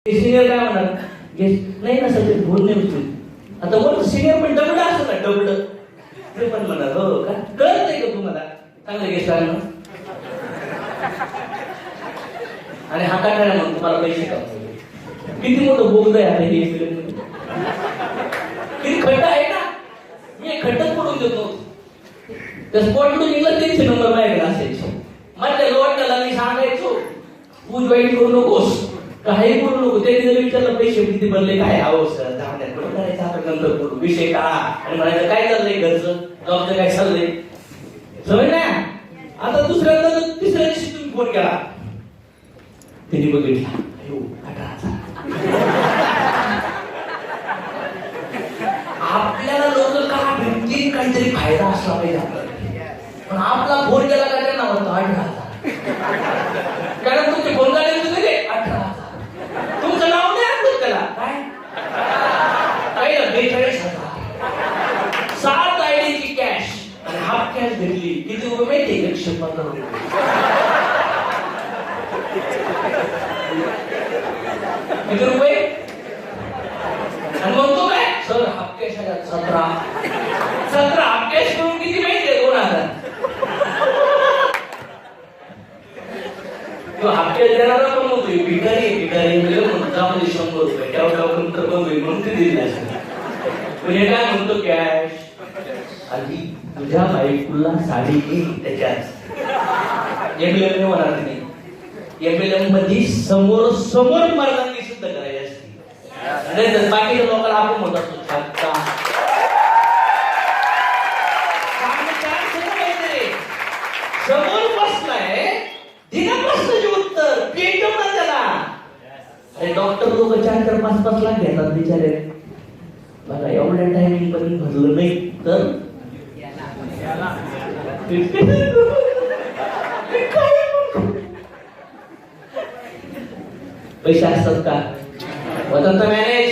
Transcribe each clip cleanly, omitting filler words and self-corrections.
Senior काय म्हणणार नाही ना सध्या फोन नाही उचलत. आता वर सिनियर पण डबड असं ना डबड ते पण म्हणणार हो का कळत नाही का तुम्हाला चांगलं गेस्ट आहे ना आणि हा काय म्हणून तुम्हाला पैसे कमवले किती मोठं बोगद आहे आता हे फिल्म किती खड्डा आहे ना मी खड्डाच पडून देतो त्या स्पॉटकडून निघलं त्यांचे नंबर माझ्याकडे असायचे माझ्या लोटला मी सांगायचो तू जॉईन करू नकोस काही बोलू नको त्यांनी जर विचारलं पैसे किती भरले काय हवं सर कुठं करायचं आपण नंतर बोलू विषय का आणि म्हणायचं काय चाललंय घरचं जॉबचं काय चाललंय समज ना आता दुसऱ्यांदा तिसऱ्या दिवशी तुम्ही फोन केला त्यांनी बघितला आपल्याला लोक का भेटतील काहीतरी फायदा असला पाहिजे आपल्याला पण आपला फोन केला का त्यांना म्हणतो 18,000 कारण तुमचे फोन झाले तुझे 18,000 तुमचं नाव नाही आणलं त्याला काय काही 42,000 7 आयडीची कॅश आणि हाफ कॅश घेतली किती रुपये माहिती 115 रुपये किती रुपये आणि म्हणतो काय sir half cash 17 half cash करून किती माहितीये 2,000 हाफ कॅश देणारा पण म्हणतोय भिकारी म्हणतो 100 रुपये तर बंद म्हणून ते दिले म्हणजे काय म्हणतो कॅश आधी तुझ्या बायकोला साडी घे त्याच्यात एमएलएम होणार नाही एमएलएम मध्ये समोर मर्दांनी सिद्ध करायची असते बाकीच्या लोकांना आपण म्हणतो समोर बसलाय दिना प्रश्नाचे उत्तर पेटव ना त्याला अरे डॉक्टर लोक 4-5 लाख घेतात बिचारे मला एवढ्या टायमिंग पण भरलं नाही तर पैसे असतात का वतन मैनेज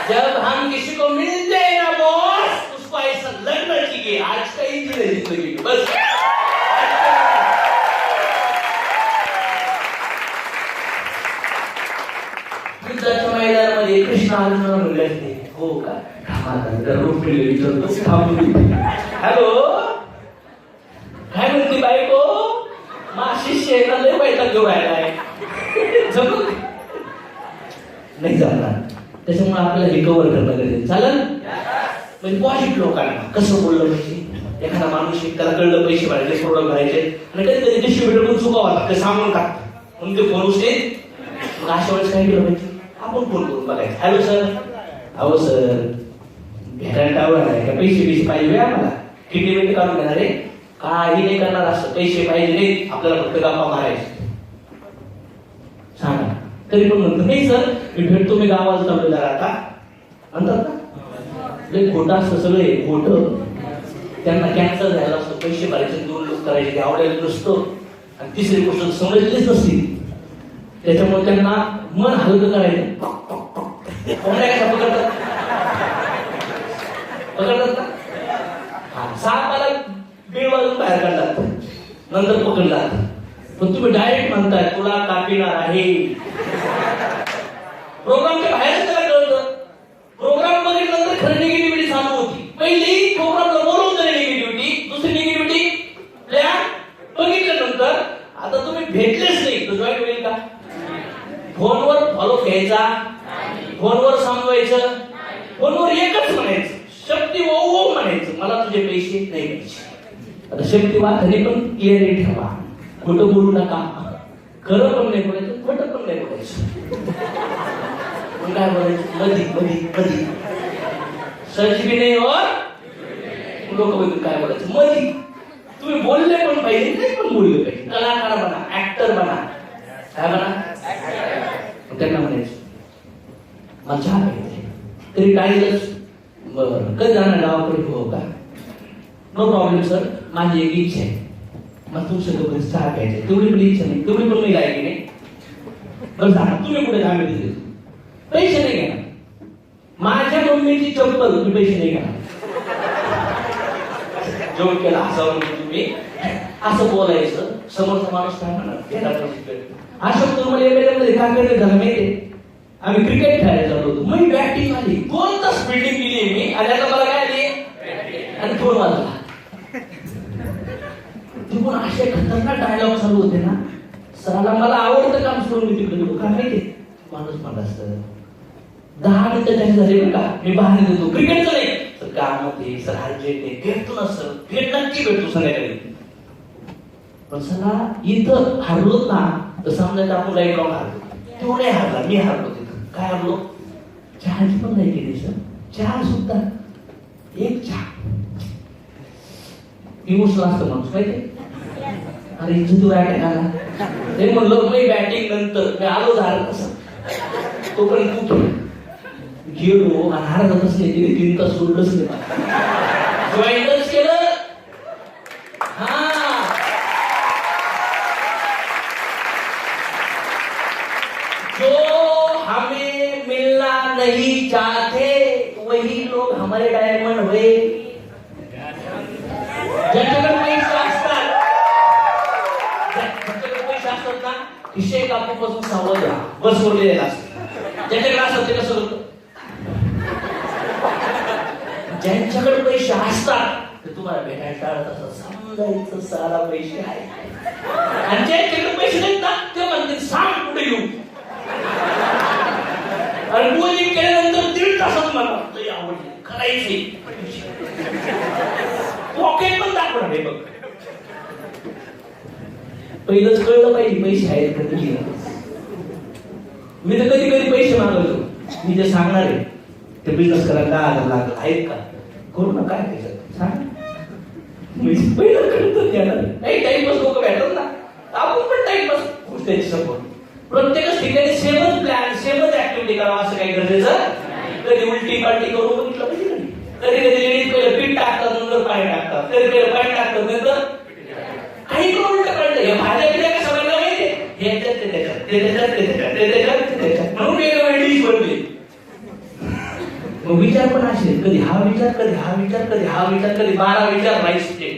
जब हम किसी को मिलते हैं ना बॉस उसको ऐसा लगना चाहिए आज का ही दिन है जिंदगी बस युद्धाच्या मैदानामध्ये कृष्ण अर्जुन म्हणले असते हो का हॅलो काय म्हणते बायको मा शिष्य आहे ना लय बायका घेऊन राहिलाय जमू नाही जमणार त्याच्यामुळे आपल्याला रिकवर करणं गरजेचं चालेल म्हणजे पॉझिटिव्ह लोकांना कसं बोललं पाहिजे एखादा माणूस त्याला कळलं पैसे भरायचे प्रोडक्ट भरायचे आणि कधीतरी डिस्ट्रीब्युटर पण चुकावा लागतं सामान टाकतं म्हणून ते फोन उचले मग अशा वेळेस काय केलं पाहिजे आपण फोन करून बघायचं हॅलो सर अहो सर भेटायला टावर आहे का पैसे पाहिजे आम्हाला किती मिनिट काढून घेणार आहे काही नाही करणार असं पैसे पाहिजे नाही आपल्याला फक्त गप्पा मारायचे सांगा तरी पण म्हणतो नाही सर मी भेटतो मी गावाला चाललेला आता म्हणतात ना खोटं असतं सगळे खोटं त्यांना कॅन्सर झाला असतो पैसे भरायचे 2 लोक करायचे आवडायला नसतो आणि तिसरी गोष्ट समजलीच नसती त्याच्यामुळे त्यांना मन हलकं करायचं पकडतात ना सापाला बीड वाजून बाहेर काढतात नंतर पकडतात पण तुम्ही डायरेक्ट म्हणताय तुला कापिणार आहे प्रोग्रामच्या बाहेर त्याला कळतं प्रोग्राम बघितल्यानंतर खरं निगेटिव्हिटी चालू होती पहिली प्रोग्रामला बोलवून निगेटिव्हिटी दुसरी निगेटिव्हिटी प्लॅन बघितल्यानंतर आता तुम्ही भेटलेच नाही तर जॉईन होईल का फोनवर फॉलो घ्यायचा फोनवर सांगवायचं फोनवर एकच म्हणायचं शक्ती ओ म्हणायचं मला तुझे पैसे नाही पाहिजे आता शक्ती वाखाने पण क्लिअरिटी ठेवा खोटं बोलू नका खरं पण नाही बोलायचं खोटं पण नाही बोलायचं पण काय बोलायचं मधी सच भी नाही और लोक बघून काय बोलायचं मधी तुम्ही बोलले पण पाहिजे नाही पण बोलले पाहिजे कलाकार बना ऍक्टर बना काय बना त्यांना म्हणायचं मला चहा पाहिजे तरी टाळीलच बरं कधी जाणार गावाकडे हो का नो प्रॉब्लेम सर माझी एक इच्छा आहे मग तुमच्या चहा प्यायचे तेवढी पण इच्छा नाही तेवढी पण मी लायकी नाही बरं सांगा तुम्ही कुठे आम्ही दिले पैसे नाही घेणार माझ्या मम्मीची चप्पल तुम्ही पैसे नाही घेणार जेवण केला असं तुम्ही असं बोलायचं समोरचा माणूस काय म्हणणार हा शब्द तुम्हाला एमएलए मध्ये काय करते झालं माहिती आम्ही क्रिकेट खेळायला चाललो होतो. मी बॅटिंग आली, 2 तास फिल्डिंग केली मी, आणि आता मला काय आली आणि 2 वाजला. तिकडून असे खतरनाक डायलॉग चालू होते ना, सराला मला आवडतं काम सोडून मी तिकडे गेलो. काय माहिती माणूस मला असतं 10 मिनिटं त्यांनी झाले बरं का, मी बाहेर देतो क्रिकेटचं नाही सर, काम होते सर, अर्जंट आहे, भेटतो ना सर, भेट नक्की भेटतो संध्याकाळी. पण सला इथं हरलोत ना तर समजायचं आपण लाईट लावून हरलो. तो नाही हरला, मी हरलो तिथं. काय हरलो? चहाची पण नाही केली सर, चहा सुद्धा एक चहा. इमोशनल असतं माणूस माहिती. अरे इथं तू काय टाकाला ते म्हणलं मी बॅटिंग नंतर मी आलो झालं कसं तोपर्यंत तू गेलो आणि हरतच नाही, तिने 3 तास सोडलंच नाही मला, जॉईनच केलं. हा जो हमें मिलना नहीं चाहते वही लोग हमारे डायमंड हुए. ज्यांच्याकडे पैसे असतात, ज्यांच्याकडे पैसे असतात ना, विषय कापूपासून सावध राहा, बस सोडलेला असतं. ज्यांच्याकडे असतात ते कसं होतं, ज्यांच्याकडे पैसे असतात ते तुम्हाला भेटायला टाळत असं समजायचं सारा पैसे आहे. आणि ज्यांच्याकडे पैसे नाहीत ना ते म्हणते सांग कुठे येऊ. आणि बोलिंग केल्यानंतर 1.5 तासात मला लई आवडली, करायची पॉकेट पण दाखवणार आहे बघ. पहिलंच कळलं पाहिजे पैसे आहेत का तुझी. मी तर कधी कधी पैसे मागवतो, मी जे सांगणार आहे ते बिझनेस करायला 10,000 लागत आहेत का, करू ना काय त्याच्यात सांग. पहिलं कळतं त्याला नाही, टाइमपास लोक भेटत ना, आपण पण टाइमपास खुश त्याची सपोर्ट. प्रत्येकच ठिकाणी सेमच प्लॅन सेमच ऍक्टिव्हिटी करावं असं काही गरजेचं. कधी उलटी पालटी करून बघितलं पाहिजे. कधी कधी लेडीज पहिलं पीठ टाकतात नंतर पाणी टाकतात, कधी पहिलं पाणी टाकतात नंतर काही करून उलट कळतं. हे भाज्या बिज्या का सगळ्यांना माहिती हे त्याच्यात ते त्याच्यात ते त्याच्यात ते त्याच्यात ते त्याच्यात ते त्याच्यात म्हणून वेगवेगळी डिश बनली. मग विचार पण असे, कधी हा विचार कधी हा विचार कधी हा विचार, कधी 12 विचार राईसचे,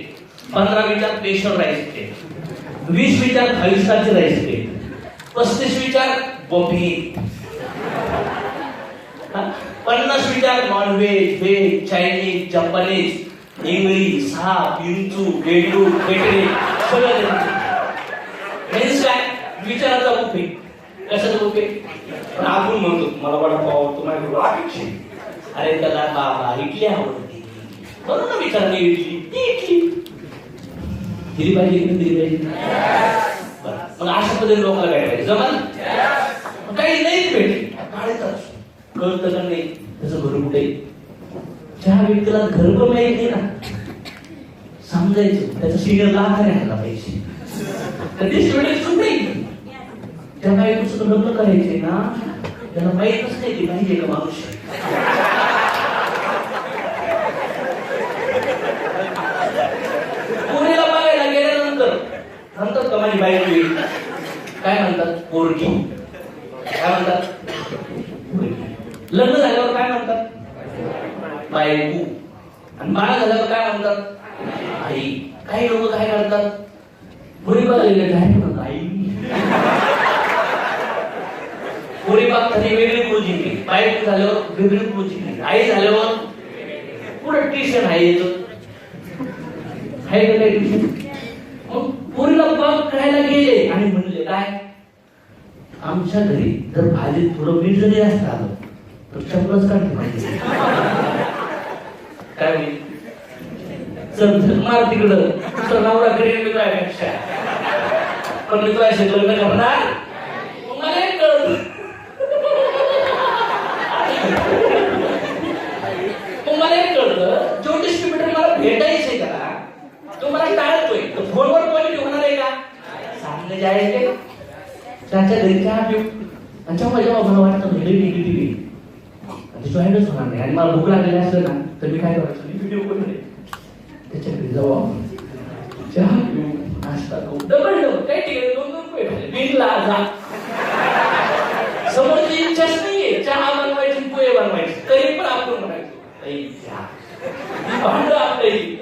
15 विचार स्पेशल राईसचे, 20 विचार 5 स्टारचे राईसचे, 35 विचार बॉबी, 50 विचार non veg, veg, Chinese, Japanese, English, साप, विंचू, बेडू, खेकडे सगळं. काय विचाराचा बुफे, कशाचा बुफे. पण आपण म्हणतो मला वडापाव आवडतो, माझ्याकडे अरे त्याला बाबा इडली आवडते, बरोबर ना विचार नाही इडली इडली दिली पाहिजे की दिली पाहिजे. मग अशा पद्धतीने लोकांना काय पाहिजे जमाल काही नाहीच भेटले काढतच कळतं का नाही त्याचं घर कुठे. ज्या व्यक्तीला घर पण माहित नाही ना समजायचं त्याचं सिनियर लहान राहायला पाहिजे. तर ते स्टुडंट नाही त्या बायकोचं लग्न करायचे ना त्याला माहीतच नाही की पाहिजे का माणूस. पुण्याला बघायला गेल्यानंतर म्हणतात का माझी बायको काय म्हणतात पोरगी, काय म्हणतात लग्न झाल्यावर काय म्हणतात बायको, आणि बाळ झाल्यावर काय म्हणतात आई. काही लोक काय करतात पुरी बघायला काय म्हणतात आई. पुरी बघताना वेगळी प्रोजिंग, बायको झाल्यावर वेगळी प्रोजिंग, आई झाल्यावर पुढे ट्युशन आहे याचं आहे का काही ट्युशन. मग पुरीला बघ करायला गेले आणि म्हणले काय आमच्या घरी जर भाजीत थोडं मीठ जरी असतं आलं तर चपलच काढते पाहिजे. काय होईल चल मार तिकडं तर नवरा करेल मी तुझ्यापेक्षा, पण मी तुझ्याशी लग्न करणार. मला एक कळत मला एक कळतं जो डिस्ट्रीब्युटर मला भेटायचंय त्याला तो मला टाळतोय तर फोनवर क्वालिटी होणार आहे का सामने जायचे त्याच्या घरी चहा पिऊ. आणि जेव्हा जेव्हा मला वाटतं निगेटिव्ह जॉईनच होणार नाही आणि मला भूक लागलेली असेल ना तर मी काय करायचं मी व्हिडिओ करून त्याच्या घरी जाऊ चहा पिऊ नाश्ता करू डबल डबल काही ठिकाणी 2-2 रुपये खाले बिनला जा. समोरची इच्छाच नाहीये चहा बनवायची पोहे बनवायची तरी पण आपण म्हणायचो भांड आपल्याला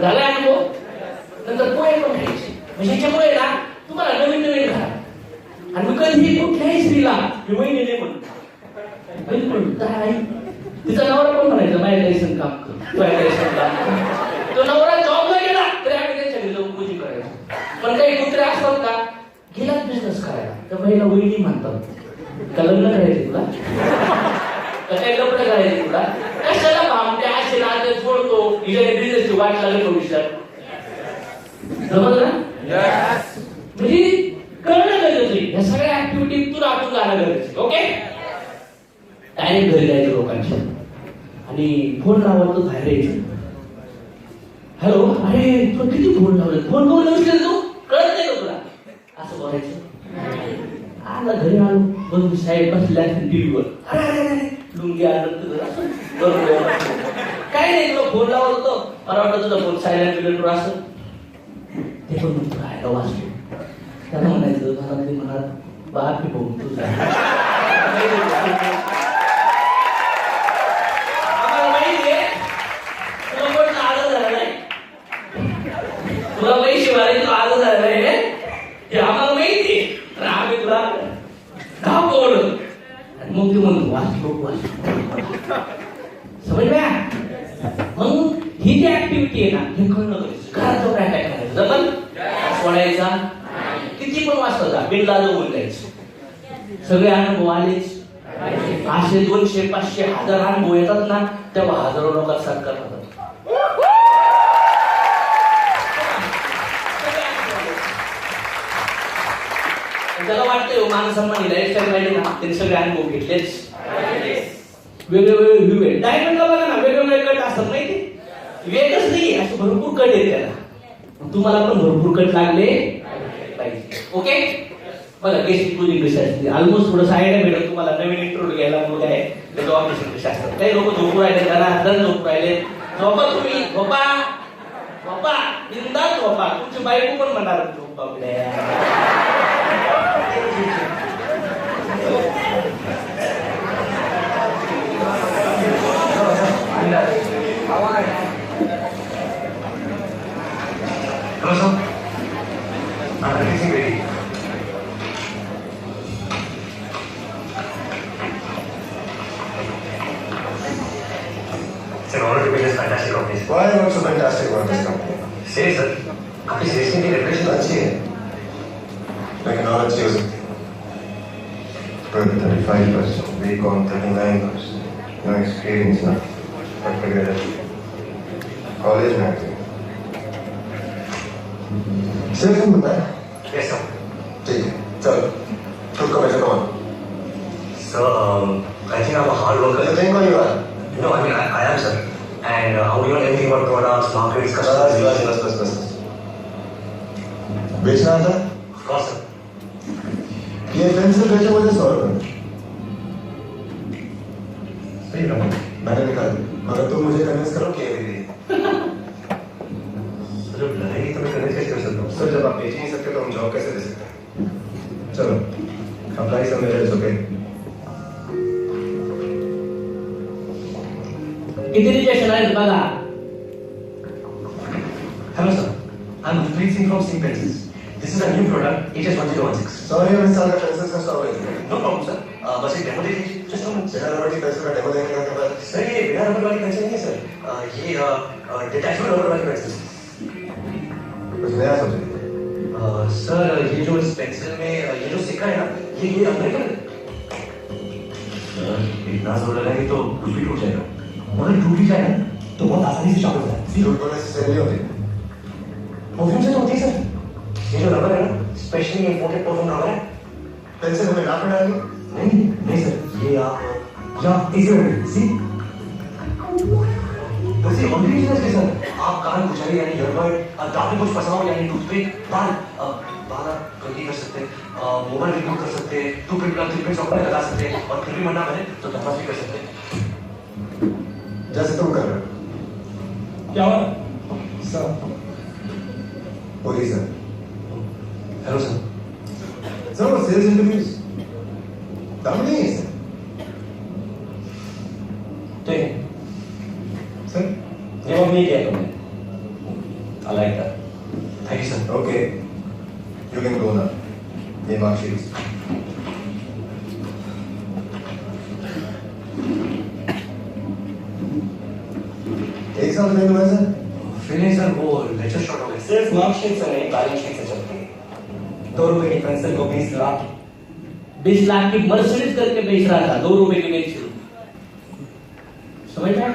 झाला अनुभव. नंतर पोहे पण खायचे. म्हणजे ह्याच्यामुळे ना तुम्हाला नवीन नवीन घरा. आणि मी कधी कुठल्याही स्त्रीला मी वहिनीने म्हणतो तिचा नवरा पण म्हणायचा माझ्या लायसन काम कर. तो नवरा जॉबला गेला तरी आम्ही त्याच्या घरी जाऊन पूजी करायचो. पण काही कुत्रे असतात का गेलाच बिझनेस करायला तर महिला वहिनी म्हणतात का लग्न करायचे तुला काही लग्न करायचे तुला कशाला भामटे असे नाते सोडतो हिच्या बिझनेसची वाट लागेल भविष्यात. समजलं ना. म्हणजे कळणं गरजेचं आहे. या सगळ्या ऍक्टिव्हिटीतून आपण जाणं गरजेचं. ओके. डायरेक्ट घरी जायचं लोकांच्या आणि फोन लावायचं बाहेर यायचं. हॅलो अरे तू किती फोन लावले फोन करून नसले तू कळत नाही का तुला असं बोलायचं. आला घरी आलो दोन साहेब बसल्या टीव्हीवर अरे लुंगी आलं काय नाही तुला फोन लावत होतो मला वाटतं तुझा फोन सायलेंट बिलेंटवर असं ते पण म्हणतो राहायला वाचलो. त्याला म्हणायचं मला ते म्हणत बाकी बघून तुझा आम्हाला माहितीये तुला पण आलं झालं नाही तुला पैसे मारायचे तुला आलं झालं नाही हे आम्हाला माहितीये तर आम्ही तुला दाखवलं मग ते म्हणतो वाच बघ वाच समजल्या. मग ही जी ऍक्टिव्हिटी आहे ना हे कळणं करायचं घरात जाऊन अटॅक करायचं जमल सोडायचा किती पण वाजता जा बिनला जाऊन जायचं. सगळे अनुभव आलेच 500 200 500 1000 अनुभव येतात ना तेव्हा हजारो लोकांत सरकार होतात. त्याला वाटतंय मान सन्मान लाईफस्टाईल पाहिजे ना त्यांनी सगळे अनुभव घेतलेच. वेगवेगळे व्ह्यू आहे. डायमंडला बघा ना वेगवेगळे कट असतात माहिती वेगच नाही असे भरपूर कट आहेत त्याला. तुम्हाला पण भरपूर कट लागले पाहिजे. ओके. बघा बेसिक पूजिंग कशी असते ऑलमोस्ट थोडंसं आयडिया भेटेल तुम्हाला. नवीन इंट्रोड घ्यायला मुलं आहे त्याचं ऑपरेशन कसे असतात. काही लोक झोपू राहिले त्यांना दर झोपू राहिले झोपा तुम्ही झोपा झोपा बिंदास झोपा. तुमची बायको पण म्हणणार झोपा It's an honor to be this fantastic company. Why are you so fantastic about this company? Say sir, आपकी सेल्स की रेपुटेशन अच्छी है, लेकिन और अच्छी हो सकती है. But 35%, BCom 39%, no experience ना, but together, college में आते हैं. सिर्फ तुम बताएं. Yes sir. ठीक है, चलो, खुद को वैसे कौन? Sir, I think I'm a hard worker. You think who you are? No, I mean I am sir. And how do you know anything about products, markets, customers? बस. बेचना था? Of course sir. ये pencil बेचे मुझे 100 रुपए. सही रहा. मैंने निकाल दी. मगर तुम मुझे कन्विंस करो कि ये दे. सर जब लड़ाई तो मैं कन्विंस कैसे कर सकता हूँ? सर जब आप बेच ही नहीं सकते तो हम जॉब कैसे दे सकते हैं? चलो, आपका ही समय है ओके. किती रिजेक्शन आहेत बघा. Hello sir, I'm Preet Singh from Singh Pencils. This is a new product, HS1016. Sorry हम इस साल का पेंसिल का स्टॉक है. No problem sir. बस एक डेमो दे दीजिए. Just a moment. बिना रबड़ की पेंसिल का डेमो देने का क्या बात? सर ये बिना रबर वाली पेंसिल नहीं है सर. ये डिटैचेबल रबर वाली पेंसिल. कुछ नया सोचिए. सर ये जो इस पेंसिल में ये जो सिक्का है ना ये अमेरिकन है. सर इतना जोर लगाएंगे तो कुछ भी टूट जाएगा. मगर टूट भी जाए ना तो बहुत आसानी से चॉकलेट हो जाए. झूठ बोलने से सेल नहीं होती. परफ्यूम से तो होती है सर. ये जो रबर है ना स्पेशली इंपोर्टेड परफ्यूम रबर है. पेंसिल हमें नाक में डालेंगे? नहीं सर ये आप इसे सी बस ये ऑलरेडी है सर. आप कान खुजाई यानी ईयरबड दांत में कुछ फंसा हो यानी टूथपिक बाल आप गलती कर सकते हैं. मोबाइल रिमूव कर सकते हैं. टूथपिक प्लग ट्रीटमेंट सॉफ्टवेयर लगा सकते हैं और फिर भी मरना बने तो तबाह भी कर सकते हैं. जैसे तुम कर रहे हो. क्या हुआ सर पूरी सर. Hello sir. सर वो सेल्स इंटरव्यूज दम नहीं है सर. तो सर जवाब नहीं दिया तुमने. I like that. Thank you, sir. Okay, you can go now. ये marksheets. एक साल नहीं हुआ सर? फिर सर वो लेक्चर शॉर्ट हो गए। सिर्फ मार्कशीट से नहीं, बैलेंस शीट से चलती है। 2 रुपए की पेंसिल को 20 लाख 20 लाख की मर्सिडीज करके बेच रहा था 2 रुपए की पेंसिल। समझ में?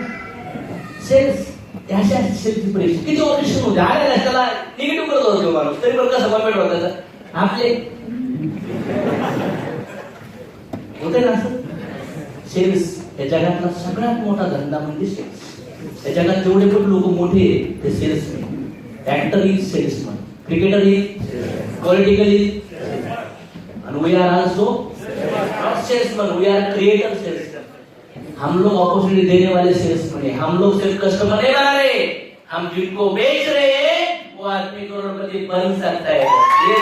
सेल्स अशा सेल्सची परीक्षा किती ऑपरेशन होते आले त्याला निगेटिव्ह करत होतो माणूस तरी पण कसं कमेंट होतं त्याचं आपले होते ना असं सेल्स या जगातला सगळ्यात मोठा धंदा म्हणजे सेल्स। या जगात जेवढे पण लोक मोठे आहेत ते salesman. Actor is salesman, cricketer is political is, and we are also not salesman, we are creator salesman। हम लोग अपॉर्चुनिटी देने वाले सेल्समैन हैं, हम लोग सिर्फ कस्टमर नहीं बना रहे, हम जिनको बेच रहे हैं वो आदमी करोड़पति बन सकता है। ये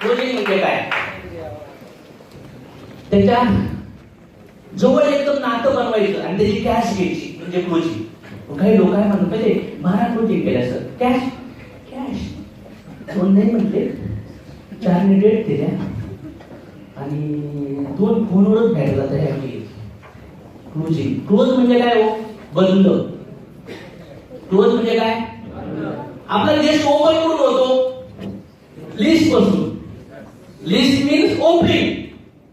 क्लोजिंग म्हणजे काय? त्याच्या जवळ एकदम नातं बनवायचं आणि त्याची कॅश घ्यायची म्हणजे क्लोजिंग। काही लोक काय म्हणतात म्हणजे महाराज क्लोजिंग केल्या सर कॅश कॅश दोन नाही म्हटले 4 ने डेट दिल्या आणि 2 फोनवरच भेटला तयार केली। क्लोजिंग क्लोज म्हणजे काय हो? बंद। क्लोज म्हणजे काय? आपला लिस्ट ओपन करून होतो लिस्ट पासून। लिस्ट मीन्स ओपनिंग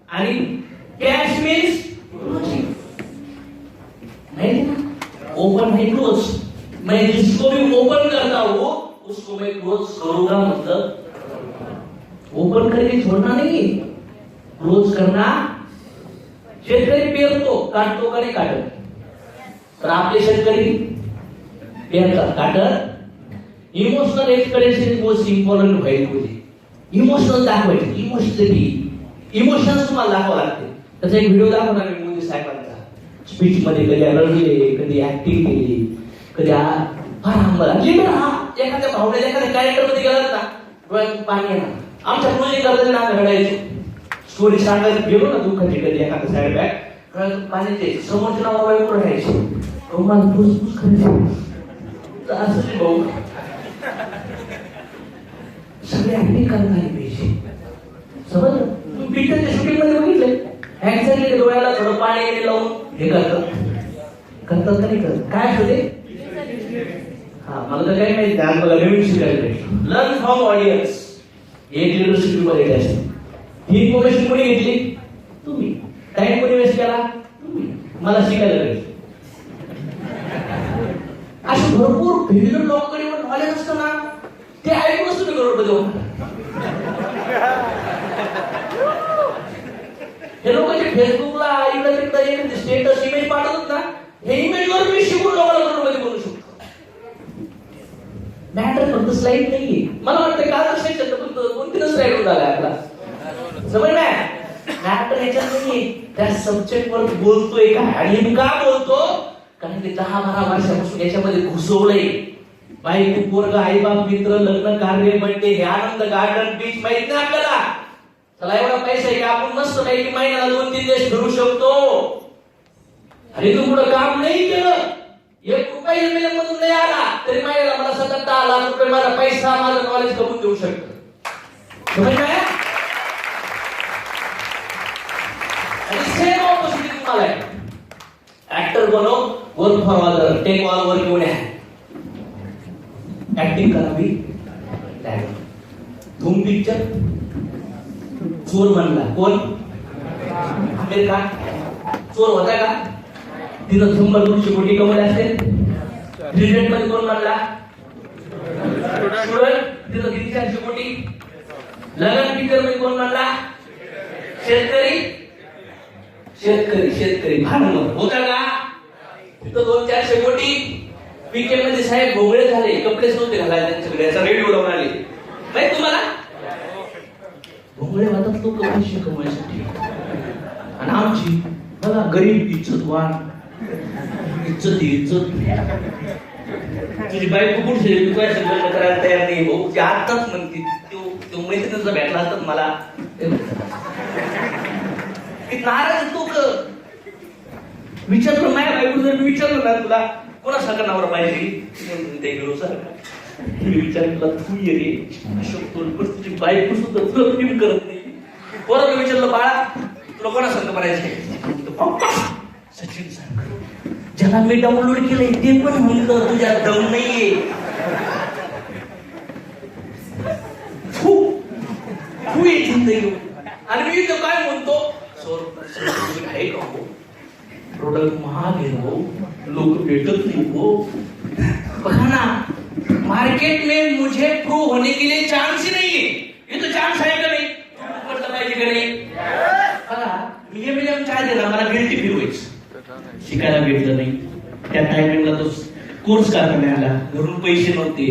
आणि कॅश मीन्स क्लोजिंग। नहीं ओपन है क्लोज। मैं जिसको भी ओपन करता हूं उसको मैं क्लोज करूंगा। मतलब ओपन करके छोड़ना नहीं, क्लोज करना। शेतकरी पेरतो काढतो का नाही काढत? तर आपले शेतकरी पेरतात काढत। इमोशनल एक्सप्रेशन मोस्ट इम्पॉर्टंट व्हायला पाहिजे। इमोशनल दाखवायचे, इमोशनली इमोशन्स तुम्हाला दाखवावं लागते। त्याचा एक व्हिडिओ दाखवणार मी मोदी साहेबांचा स्पीच मध्ये। कधी रडले, कधी ऍक्टिंग केली, कधी फार आंबला एखाद्या भावनेला एखाद्या कॅरेक्टर मध्ये गेलात ना डोळ्यात पाणी येणार। आमच्या क्लोजिंग करताना ना रडायचो, स्टोरी सांगायला गेलो ना दुःखाची कधी एखादा साईड बॅक डोळ्यात पाणी समोरच्या नावावर वाईट राहायचे मला फुसफुस करायचे। असं भाऊ सगळे ऍक्टिंग करायला आली पाहिजे। समजलं? तुम्ही पिक्चरच्या शूटिंग मध्ये बघितले एक्झॅक्टली डोळ्याला थोडं पाणी लावून हे करतात करतात का नाही करत? काय असतं ते? हा मला तर काही माहिती नाही, मला नवीन शिकायला भेटलं। Learn from audience. एक लिडरशिप क्वालिटी असते। ही इन्फॉर्मेशन कोणी घेतली? तुम्ही। टाइम कोणी वेस्ट केला? तुम्ही। मला शिकायला भेटलं। असे भरपूर फेल्युअर लोकांकडे नॉलेज असतं ना ते ऐकूनच तुम्ही करोडपती होणार। हे लोक जे फेसबुकला इकडे तिकडे एक स्टेटस इमेज पाठवतात ना हे इमेजवर मी शिकून लोकांना करोडपती बनवू शकतो। मॅटर फक्त स्लाइड नाहीये। मला वाटतं काल सेक्शन फक्त 2-3 स्लाइड झाला आपला। समजलं? मॅटर ह्याच्यात नाहीये त्या सब्जेक्ट वर बोलतोय काय आणि मी का बोलतो कारण की 10-12 वर्षापासून याच्यामध्ये घुसवलंय। बायको पोरगा आईबाप मित्र लग्न कार्य बर्थडे हे आनंद गार्डन बीच माहित नाही आपल्याला। चला एवढा पैसा आहे की आपण मस्त पैकी महिन्याला 2-3 देश फिरू शकतो। अरे तू पुढे काम नाही केलं 1 रुपया एमएलए मधून नाही आला तरी महिन्याला मला 7-10 लाख रुपये माझा पैसा माझं नॉलेज कमवून देऊ शकतो। समजलं? आणि सेम ऑपोजिट तुम्हाला आहे। ऍक्टर बनो, work for other, take all work एवढे आहे। ऍक्टिंग करावी धूम पिक्चर चोर बनला कोण? आमिर खान चोर होता का? तिथं 100 कोटी कमवले असेल। रिझल्ट मध्ये कोण बनला? स्टुडंट तिथं 300 कोटी। लगन पिक्चर मध्ये कोण बनला? शेतकरी शेतकरी शेतकरी भांडण होता का? तिथं 200-400 कोटी। पीके मध्ये साहेब भोगळे झाले, कपडेच नव्हते घालायला त्यांच्याकडे, याचा रेट उडवून आले माहित तुम्हाला? भोगळे होतात लोक पैसे कमवायसाठी आणि आमची बघा गरीब इज्जतवान इज्जत इज्जत। तुझी बायको कुठे पैसे लग्न करायला तयार नाही भाऊ ती आताच म्हणते तो मैत्रिणीचा भेटला असतात मला नाराज लोक विचारलं माझ्या बायको जर मी विचारलं ना तुला कोणा सांगा नवरा पाहिजे ते हिरो सारखा मी विचारलं तुला तू ये रे अशोक तोडकर तुझी बायको सुद्धा तुला प्रेम करत नाही. पोराला विचारलं बाळा तुला कोणा सांग म्हणायचे पप्पा सचिन सारखं ज्याला मी डाउनलोड केलंय ते पण म्हणलं तुझ्या दम नाहीये. आणि मी इथं काय म्हणतो आहे का हो प्रोडक्ट महाग आहे हो लोक भेटत नाही हो. बघा ना मार्केट में मुझे प्रूव होने के लिए चांस ही नहीं है. ये तो चांस आहे का नाही म्हटलं पाहिजे का नाही. बघा मिलियम चार्ज आहे ना मला गिल्टी फील व्हायचं शिकायला भेटलं नाही. त्या टायमिंगला तो कोर्स करता नाही आला घरून पैसे नव्हते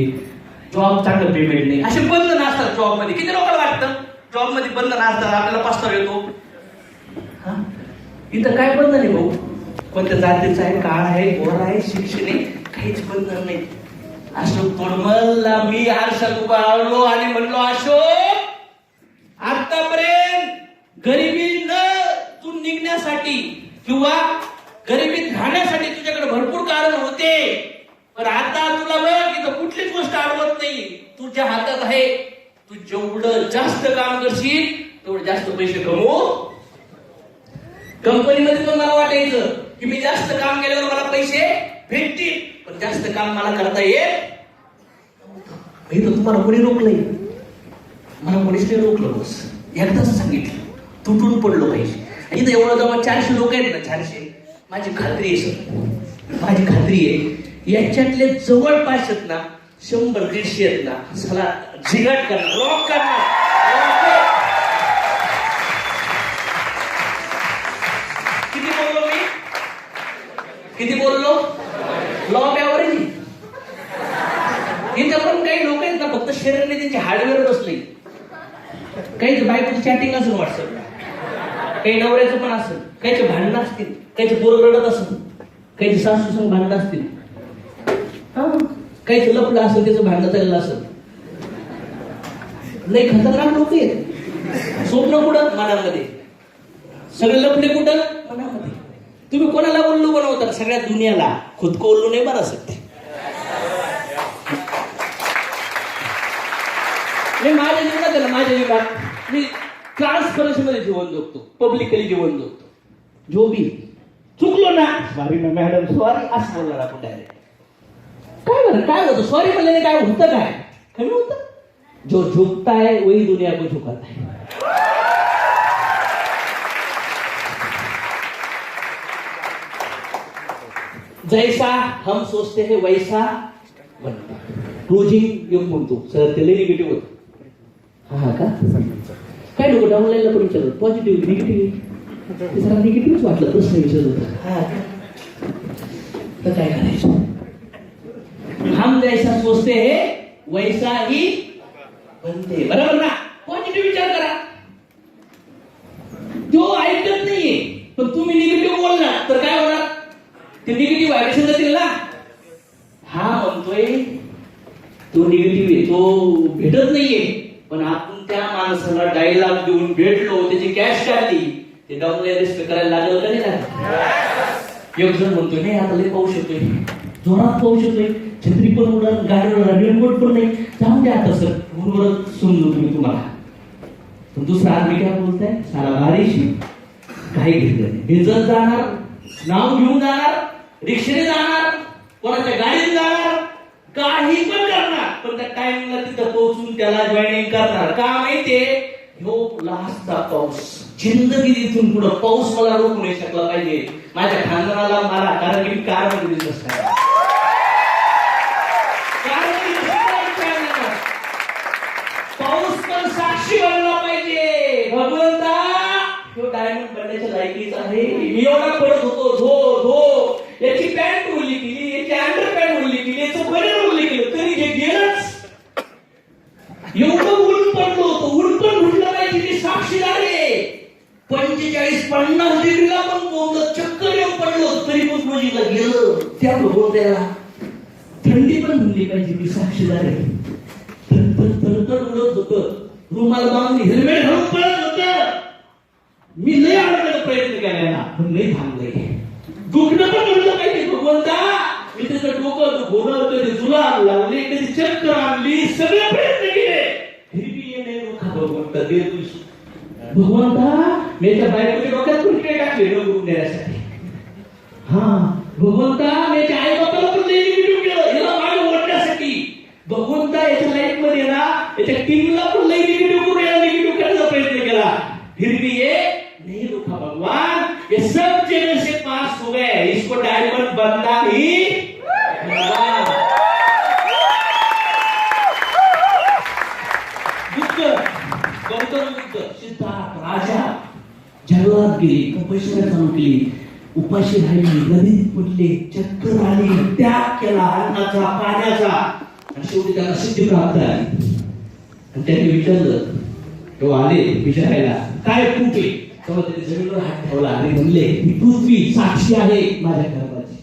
जॉब चांगलं पेमेंट नाही असे बंधन असतात जॉब मध्ये. किती लोकांना वाटतं जॉब मध्ये बंधन असतात आपल्याला पस्ताव येतो. इथं काय बंधन आहे भाऊ कोणत्या जातीचं आहे काळ आहे गोरा आहे शिक्षण आहे काहीच बंधन नाही. अशोक तोडमलला मी आरशात उभा राहिलो आणि म्हणलो अशोक आतापर्यंत गरिबी न तू निघण्यासाठी किंवा गरिबीत राहण्यासाठी तुझ्याकडे भरपूर कारण होते पण आता तुला बघ इथं कुठलीच गोष्ट अडवत नाही. तुझ्या हातात आहे तू जेवढं जास्त काम करशील तेवढं जास्त पैसे कमवू. कंपनीमध्ये पण मला वाटायचं की मी जास्त काम केल्यावर मला पैसे भेटतील पण जास्त काम मला करता येत तुम्हाला कोणी रोखलंय मला कोणीच नाही रोखलं. बस एकदाच सांगितलं तुटून पडलो पाहिजे. इथं एवढं जवळ 400 लोक आहेत ना 400 माझी खात्री आहे सर माझी खात्री आहे याच्यातले जवळपास आहेत ना 100-150 आहेत ना चला झिगाट करणार रॉक करणार. किती बोललो लॉ ऑफ ऍव्हरेज. इथं पण काही लोक आहेत ना फक्त शरीराने त्यांचे हार्डवेअर बसले. काही बायकोचं चॅटिंग असेल व्हॉट्सअपला काही नवऱ्याचं पण असेल काहीचे भांडणं असतील काहीचे पोरं रडत असेल काहीचे सासू संग भांडणं असतील काहीचं लपलं असेल त्याचं भांडणं चाललं असेल. लई खतरनाक लोक आहेत. स्वप्न कुठं मनामध्ये सगळे लपले कुठं मनामध्ये. तुम्ही कोणाला उल्लू बनवता सगळ्या दुनियाला खुद को उल्लू नाही बना सकते. माझ्या जीवनात आहे ना माझ्या जीवनात मी ट्रान्सफॉर्मेशन मध्ये जीवन जगतो पब्लिकली जीवन जगतो. जो भी चुकलो ना सॉरी ना मॅडम सॉरी असं बोलणार आपण डायरेक्ट. काय बरं काय होतं सॉरी म्हणल्याने काय होतं काय कमी होतं. जो झुकता है वही दुनिया को झुकाता है. जैसा हम सोचते हैं वैसा बनता. क्लोजिंग येऊन म्हणतो सर त्याला निगेटिव्ह होतं. हा का काय नको डाऊनलाईनला पण विचारलं पॉझिटिव्ह निगेटिव्ह जरा निगेटिव्हच वाटलं प्रश्न विचारत होता. हा तर काय करायचं हम जैसा सोचते हैं वैसा ही बनते. बरोबर ना. पॉझिटिव्ह विचार करा. तो ऐकत नाहीये पण तुम्ही निगेटिव्ह बोलणार तर काय होणार ते निगेटिव्ह व्हायब्रेशन जातील ना. हा म्हणतोय तो निगेटिव्ह आहे तो भेटत नाहीये पण आपण त्या माणसाला डायलॉग देऊन भेटलो त्याची कॅश काढली ते डाऊनलाईन रिस्पेक्ट करायला लागलं का नाही. एक जण म्हणतोय नाही आता लय पाऊस येतोय जोरात पाऊस येतोय छत्री पण उडत गाडीवर रेनकोट पण नाही जाऊ द्या आता सर बरोबर समजू तुम्ही तुम्हाला. पण दुसरा आदमी काय बोलताय सारा बारिश काही घेतलं भिजत जाणार नाव घेऊन जाणार रिक्षेने जाणार कोणाच्या गाडीत जाणार काही पण करणार पण त्या टाइमला तिथं पोहोचून त्याला जॉईनिंग करणार. का माहितीये ह्यो लास्टचा पाऊस जिंदगी इथून पुढे पाऊस मला रोखू नाही शकला पाहिजे माझ्या खानदानाला मला कारण की कारमध्ये बिझनेस आहे. पाऊस पण साक्षी बनला पाहिजे भगवंता ह्यो डायमंड बनण्याच्या लायकीचा आहे. मी एवढा पडत होतो धो धो याची पॅन्ट उरली केली याची अंडर पॅन्ट उरली केली याचं बनेल उरली केलं तरी जे गेलंच. एवढं ऊन पडलो होतो ऊन पण उठलं पाहिजे मी साक्षीदार आहे. 45-50 डिग्रीला पण बोललं चक्कर येऊन पडलो तरी पण रोजीला गेलं त्या भगवंताला थंडी पण म्हणली पाहिजे मी साक्षीदार आहे. तर उडत होतं रुमाल बांधून हेल्मेट घालून पडत होतं. मी लय अडकायला प्रयत्न केला पण नाही थांबले. दुखणं पण म्हणलं पाहिजे भगवंता. मी त्याचं डोकं दुखवलं, कधी जुलाब लावले, कधी चक्कर आणली, सगळे प्रयत्न केले, फिर भी ये नाही रोखा भगवंता. दे तू भगवंता. मी त्या बायकोच्या डोक्यात पण काय टाकले डोकून देण्यासाठी. हा भगवंता, मी त्या आई बापाला पण निगेटिव्ह केलं याला मागे ओढण्यासाठी. भगवंता याच्या लाईफ मध्ये ना याच्या टीमला पण निगेटिव्ह करून याला निगेटिव्ह करण्याचा प्रयत्न केला, फिर भी ये नहीं रुका भगवान. ये सब जगह से पास हो गए, इसको डायमंड बनना ही बुद्ध, गौतम बुद्ध, सिद्धार्थ, राजा जंगलात गेले, तपश्चर्या चालू केली, उपाशी राहिली, नदीत पडले, चक्कर आली, त्याग केला अन्नाचा पाण्याचा, आणि शेवटी त्यांना सिद्धी प्राप्त झाली. आणि त्यांनी विचारलं, तेव्हा आले विचारायला काय कुठे, तेव्हा त्यांनी जमिनीवर हात ठेवला आणि म्हणले ही पृथ्वी साक्षी आहे माझ्या कर्माची.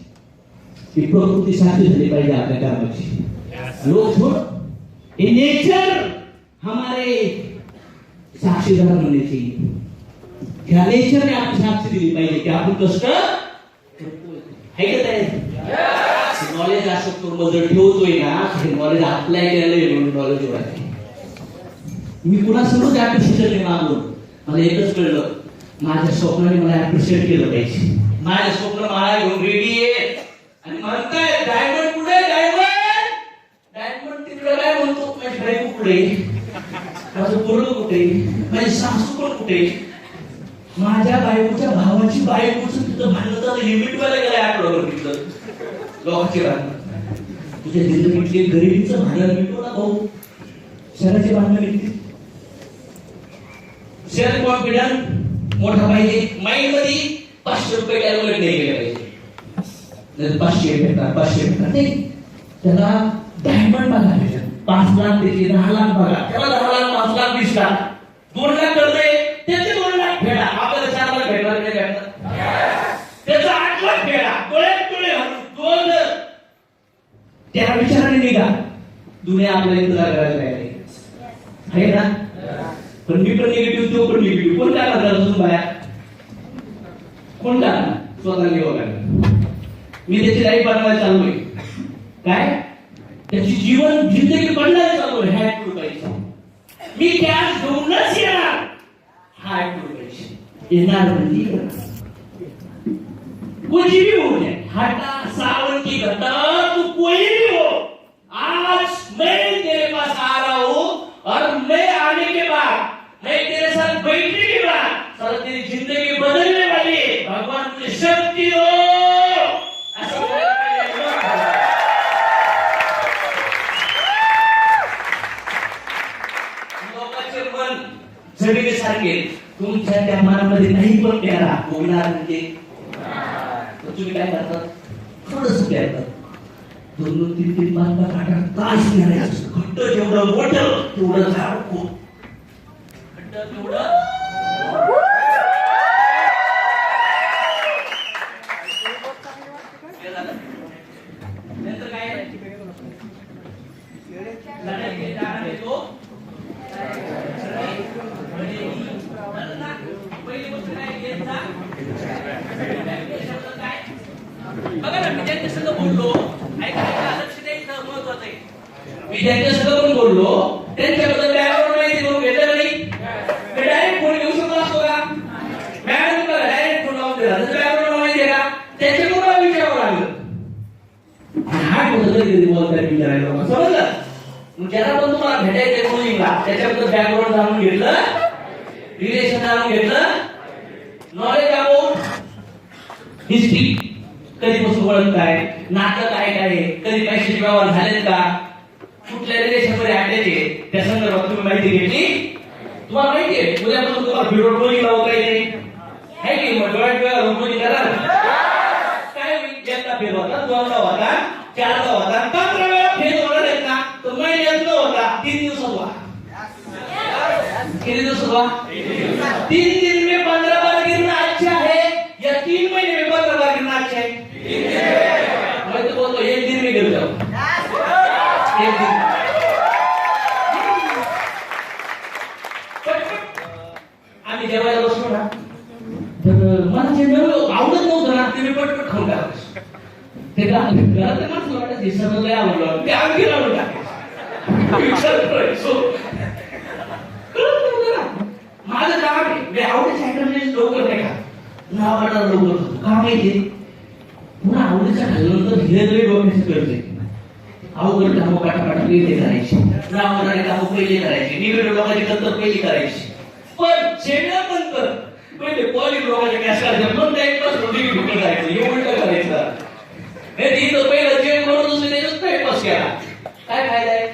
ही प्रकृती साक्षी झाली पाहिजे आपल्या कर्माची. लोक छोड़ ये नेचर हमारे साक्षीदार होने चाहिए. ह्या नेचरने आपली साक्षी दिली पाहिजे की आपण कष्ट आहे का ते. नॉलेज असं जर ठेवतोय ना, हे नॉलेज अप्लाय केलेलं नॉलेज वाटते. मी कुणा समोर ऍप्रिशिएशन मागून मला एकच कळलं, माझ्या स्वप्नाने मला ऍप्रिशिएट केलं पाहिजे. माझ्या स्वप्न मला घेऊन रेडी आहे आणि म्हणताय डायमंड कुठे, डायमंड डायमंड तिकडे काय म्हणतो, माझी बायको कुठे, माझं पोरग कुठे, माझी सासू पण कुठे, माझ्या बायकोच्या भावाची बायकोच तिथं भांडण लिमिट वाला गेला आठवड्यावर तिथं लोकांची भांडण. तुझ्या जिंदगीतली गरिबीचं भांडण मिटो ना भाऊ, शहराचे भांडण मिटते. सेल्फ कॉन्फिडन्स मोठा पाहिजे. माइंड मध्ये 500 रुपये कॅल्क्युलेट नाही केले पाहिजे. 500 भेटतात 500 भेटतात नाही, त्याला डायमंड बघा पाहिजे. 5 लाख त्याचे 10 लाख बघा, त्याला 10 लाख 5 लाख 20 लाख 2 लाख करते, त्याचे 2 लाख फेडा. आपल्याला 4 लाख भेटणार नाही भेटणार, त्याचा 8 लाख फेडा. डोळे दोन त्या विचाराने निघा. दुनिया आपल्याला इंतजार करायला आहे ना. पण मी पण निगेटिव्ह, तो पण निगेटिव्ह. कोण काय करणार अजून बाया, कोण काय स्वतः निवडला. मी त्याची लाईफ बनवायला चाललोय, काय त्याची जीवन जिंदगी बनवायला चाललोय. हा ऍक्टिव्ह पाहिजे. मी कॅश घेऊनच येणार, हा ऍक्टिव्ह पाहिजे. येणार म्हणजे कुछ भी हो जाए, हटा सावन की घटा, तू कोई भी हो, आज मैं तेरे पास आ रहा हूं और मैं आने के बाद, मैं तेरे साथ बैठने के बाद सारा तेरी जिंदगी बदलने वाली है. भगवान तुझे शक्ति हो. लोकांचे मन जमिनीसारखे, तुमच्या त्या मनामध्ये नाही पण प्यारा होणार म्हणजे तुम्ही काय करतात, थोडंसं प्यारतात. 2-3 मार्का काढा, तास नाही घट्ट जेवढं मोठं तेवढं झाड खूप घट्ट तेवढं. नंतर काय लढाई जाणार येतो. पहिली गोष्ट काय घ्यायचा, बघा ना, मी त्यांच्या सगळं बोललो, लक्ष द्यायचं महत्वाचं आहे. मी त्यांच्या सगळं पण बोललो, त्यांच्याबद्दल बॅकग्राऊंड माहिती करून घेतलं नाही. मी डायरेक्ट फोन घेऊ शकतो असतो का, मॅडम तुला डायरेक्ट फोन लावून दिला, त्याचं बॅकग्राऊंड माहिती आहे का, त्याच्याकडून मला विचारावं लागलं. हा बोलतो बोलताय विचारायला समजलं. ज्याला पण तुम्हाला भेटायचं कोणीला त्याच्याबद्दल बॅकग्राऊंड जाणून घेतलं, रिलेशन जाणून घेतलं, नॉलेज अबाउट हिस्ट्री, कधीपासून ओळख काय, नातं काय काय, कधी पैशाचे व्यवहार झालेत का, कुठल्या रिलेशन मध्ये आलेले, त्या संदर्भात तुम्ही माहिती घेतली. तुम्हाला माहिती आहे उद्यापासून तुम्हाला व्हिडिओ कॉलिंग लावता येईल आहे की, मग डोळ्यात कॉलिंग करा. काय एकदा फेल होता, 2दा होता, 4दा होता, 15 वेळा फेल होणार आहेत ना, तर महिन्यात होता 3 दिवसात व्हा. किती दिवसात व्हा, 3 दिन में 15 बार गिरना अच्छा है या 3 महीने में 15 बार गिरना अच्छा है. मैं तो बोलता हूँ 1 दिन में गिर जाओ, 1 दिन. आम्ही जेवायला बसलो ना, तर मला जे आवडत नव्हतं ना ते मी पटपट खाऊन टाकायचं. ते घरात माणसं वाटत सगळं लय आवडलं ते आणखी आवडलं टाकायचं. विचार करायचो कळत नव्हतं ना. माझं काम आहे आवडीच्या आयटम लवकर नाही का नावाला लवकर खातो का माहितीये पुन्हा आवडीच्या खाल्ल्यानंतर हे लय डोक्याचं करते. अवघड कामं पाठापाठ पहिले करायची नावाला कामं पहिले करायची निगड लोकांची नंतर पहिली करायची. पण शेवटनंतर पहिले पॉलिश लोकांच्या कॅश मग टाइमपास होती ढुकलं जायचं हे उलट करायचं. नाही तिथं पहिलं जेवण करून दुसरी त्याच्याच टाइमपास केला. काय फायदा आहे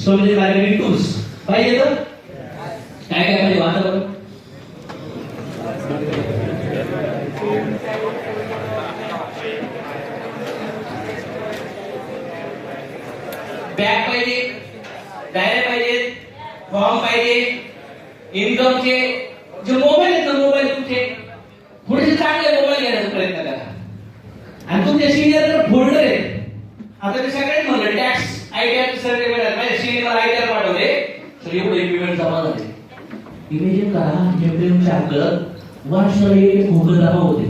समजे लागले टूल्स पाहिजे तर काय काय पाहिजे वातावरण बॅग पाहिजे डायरी पाहिजे फॉर्म पाहिजे इन्कमचे जे मोबाईल आहेत ना मोबाईल तुमचे थोडेसे चांगले मोबाईल घेण्याचा प्रयत्न करा. आणि तुमच्या सिनियर फोल्डर आहेत आता ते सगळ्यांनी म्हणलं टॅक्स आयटीआर सर्टिफिकेट माझ्या सिनियर आयटीआर पाठवले तर एवढे पेमेंट जमा झाले. इमेजिन करा एमपीएमच्या अंकल वर्षाला एक भोगं जमा होते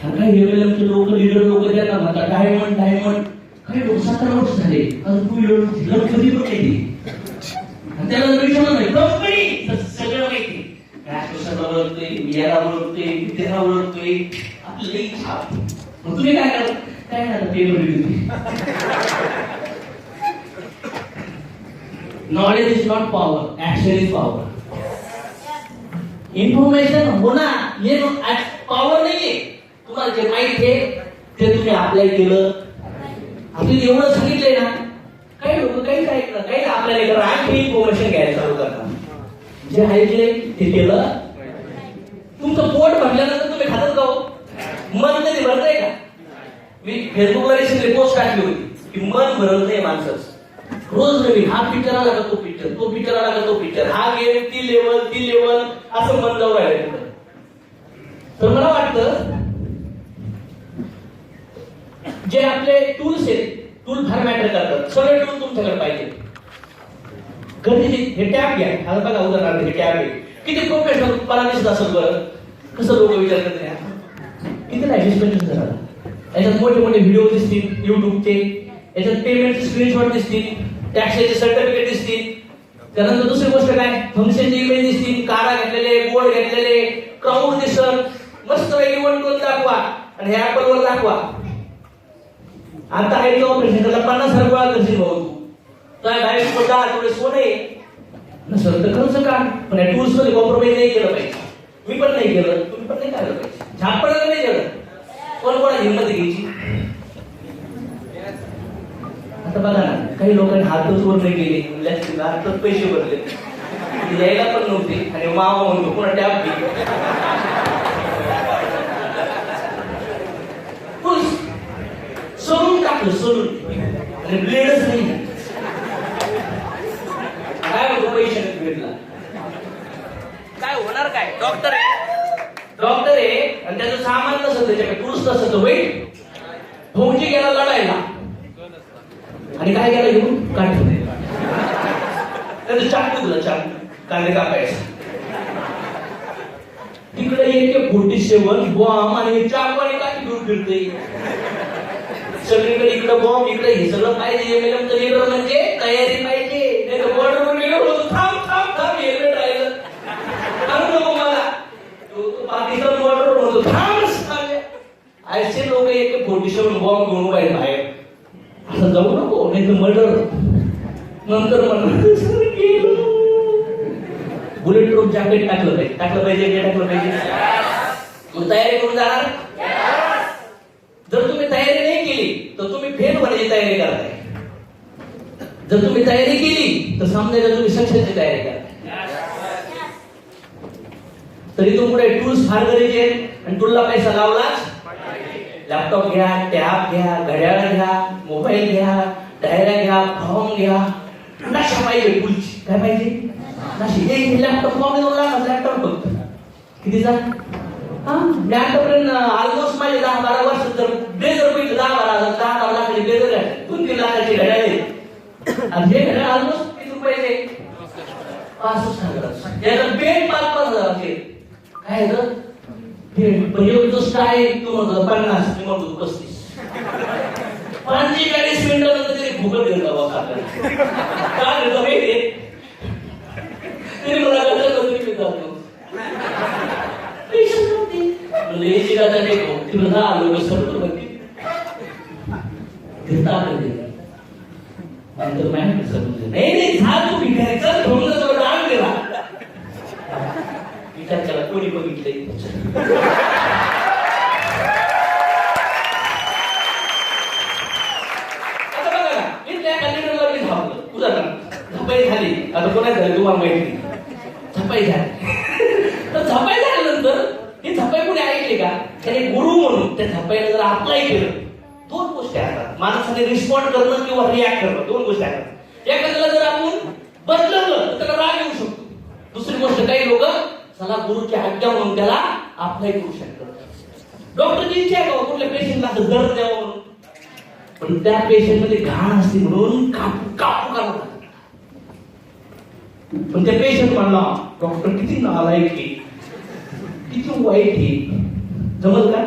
आणि काही एमएलएमचे लोक लीडर लोक त्यांना म्हणतात डायमंड डायमंड काही लोक 17 वर्ष झाले अजून तू कधी पण नाही त्याला विचारलं नाही कंपनी सगळं माहिती राष्ट्रसभा ओळखतोय याला ओळखतोय त्याला ओळखतोय आपली इच्छा. मग तुम्ही काय करा काय नाही पेपर लिहिली. Knowledge is not power action is power. Information होणार हे पॉवर नाहीये. तुम्हाला जे माहिती आहे ते तुम्ही अप्लाय केलं आपल्याला एवढं सांगितलंय ना काही लोक काही ऐकलं काही आपल्याला आणखी इन्फॉर्मेशन घ्यायला चालू करतात. जे ऐकले ते केलं तुमचं पोट भरल्यानंतर तुम्ही खातच गाव मन कधी भरतंय का. मी फेसबुकला रिसेंटली पोस्ट टाकली होती की मन भरत नाही माणसाचं. रोज नवीन हा पिक्चर आला का तो पिक्चर तो पिक्चर आला का तो पिक्चर हा गेम ती लेवल असं मन जाऊ राहिलं. तर मला वाटतं जे आपले टूल्स आहेत टूल फार मॅटर करतात. सगळे टूल तुमच्याकडे पाहिजे गरजेचे. हे टॅब घ्या आता बघा उदाहरणार्थ हे टॅब आहे किती प्रोफेशनल परादिसत असेल बरं कसं लोक विचार करते किती ऍडजस्टमेंट झाला. याच्यात मोठे मोठे व्हिडिओ दिसतील युट्यूबचे याच्यात पेमेंटचे स्क्रीनशॉट दिसतील टॅक्सचे सर्टिफिकेट दिसतील. त्यानंतर दुसरी गोष्ट काय फंक्शनचे इमेज दिसतील कारा घेतलेले बोर्ड घेतलेले क्राऊड दिसत मस्त पैकी वन टूल दाखवा आणि हे ऍपलवर दाखवा. आता आहे ऑपरेशन त्याला 50,000 गोळा करशील भाऊ तू काय डायरेक्ट 10 थोडे सोने नसेल तर खर्च का पण या टूल्स मध्ये कॉम्प्रोमाइज नाही केलं पाहिजे. मी पण नाही केलं तुम्ही पण नाही करायला पाहिजे. झापडायला नाही केलं कोण कोणा हिंमत घ्यायची. आता बघा ना काही लोकांनी हातच वर नाही गेले हातात पैसे भरले यायला पण नव्हते आणि मामा म्हणतो पुन्हा टॅप घे सोडून टाकलं सोडून आणि ब्लेडच नाही काय होतं पैसे भेटला काय होणार काय डॉक्टर आहे आणि त्याचं सामान नसतं त्याच्याकडे टूल्स नसतं तो होईल फौजी गेला लढायला आणि काय केलं घेऊन काढून त्याचं चाकू दिलं चाकू कांदे कापायचं तिकडे AK-47 बॉम्ब आणि चाकू आणि काठी घेऊन फिरते सगळीकडे इकडे बॉम्ब इकडे हे सगळं पाहिजे. एमएलएम तर लीडर म्हणजे तयारी पाहिजे नाही तर बॉर्डरवर गेलो थांब हेल्मेट राहिलं थांब नको मला पाकिस्तान बॉर्डरवर म्हणतो थांब असे लोक AK-47 बॉम्ब घेऊन बाहेर बाहेर असं जाऊ नको नाही तर मर्डर नंतर बुलेट प्रूफ जॅकेट टाकलं पाहिजे मग तयारी करून जाणार. जर तुम्ही तयारी नाही केली तर तुम्ही फेल होण्याची तयारी करताय. जर तुम्ही तयारी केली तर समजायला तुम्ही सक्सेसची तयारी करताय. तरी तुमकडे टूल्स फार गरजेचे आहेत आणि टूलला पैसा लावलाच. लॅपटॉप घ्या टॅब घ्या घड्याळ घ्या मोबाईल घ्या डायऱ्या घ्या फॉर्म घ्या नशा पाहिजे टूलची काय पाहिजे नशी. एक लॅपटॉप पावणे 2 लाख लॅपटॉप फक्त कितीचा मी आतापर्यंत ऑलमोस्ट माझे 10-12 वर्ष जर ब्लेझर पैकी 10-12 लाखाची ब्लेझर आहे 2-3 लाखाची घड्याळ आहे आणि हे घड्याळ ऑलमोस्ट 30 रुपयाचे 65,000 याचा पेन 5,000 काय म्हणजे जो काय तू म्हणतो 50 मी म्हणतो 35 45 मिनिटानंतर तरी फुकट देता बघा आपल्याला काय देतो माहिती तरी मला कसं करतो मी जातो पेशंट होती लेजी दादा देखो तिला ना आलो सरतो बघी देता दे नंतर मॅम समजले नाही झाड तू भिकायचा थोडं थोडं डाग दिला विचार केला कोणी बघितलंय आता बघा ना इथल्या कॅलेंडरला मी धावलं उदाहरण झपाई झाली आता कोणाच झाली तुम्हाला माहिती झपाई झाली तर झपाई झाल्यानंतर ही झपाई कोणी ऐकली का त्याने गुरु म्हणून त्या झपाईला जर अप्लाय केलं 2 गोष्टी असतात माणसाने रिस्पॉन्ड करणं किंवा रिॲक्ट करणं 2 गोष्टी असतात एखाद्याला जर आपण बदलवलं तर त्याला राग येऊ शकतो दुसरी गोष्ट काही लोक चला गुरुची आज्ञा म्हणून त्याला अप्लाय करू शकतात डॉक्टरची इच्छा आहे का कुठल्या पेशंटला असं दर्द द्यावं म्हणून पण त्या पेशंट मध्ये घाण असते म्हणून कापू करावं पण त्या पेशंट म्हणला डॉक्टर किती नालायक आहे किती वाईट आहे जमल का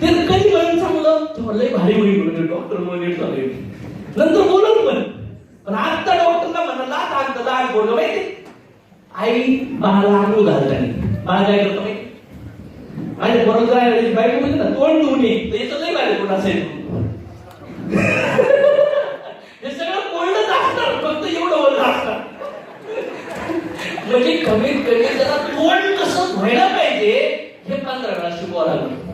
ते कधी म्हणून चांगलं तेव्हा लय भारी होईल म्हणजे डॉक्टर म्हणजे चालेल नंतर बोलत पण आता डॉक्टरला म्हणाला सांगतं लहान बोललं माहिती आई बाळाला आंघोळ घालताना बाळ काय करतो माहिती आणि बरोबर आहे बायको म्हणजे ना तोंड धुवून ये तर याचं लय भारी कोण असेल हे सगळं बोलणंच असणार फक्त एवढं बोलणं असणार म्हणजे कमीत कमी त्याला तोंड कसं व्हायला पाहिजे हे 15 वेळा शिकवावं लागलं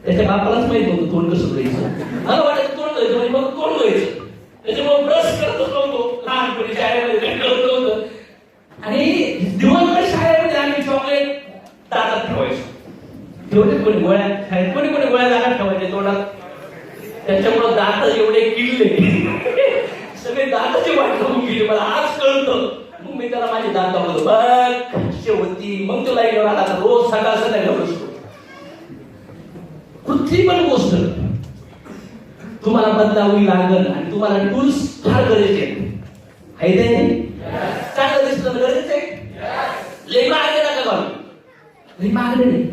त्याच्या बापालाच माहित होतं तोंड कसं द्यायचं मला वाटायचं तोंड द्यायचं म्हणजे मग तोंड द्यायचं त्याच्यामुळे ब्रश करतच नव्हतो लहानपणी शाळेमध्ये करत नव्हतं आणि दिवसभर शाळेमध्ये आम्ही चॉकलेट दातात ठेवायचो कोणी गोळ्या शाळेत कोणी गोळ्या दातात ठेवायचे तोंडात त्याच्यामुळे दात एवढे किडले सगळे दाताची वाट लावून गेली मला आज कळतं मग मी त्याला माझे दात दाखवतो बघ शेवटी मग तुला एक आला रोज सकाळ संध्याकाळ बसतो कुठली पण गोष्ट तुम्हाला बदलावी लागल आणि तुम्हाला टूल्स फार गरजेचे आहे ते चांगलं दिसलं गरजेचं आहे लई मागणे नका घालू लई मागणे नाही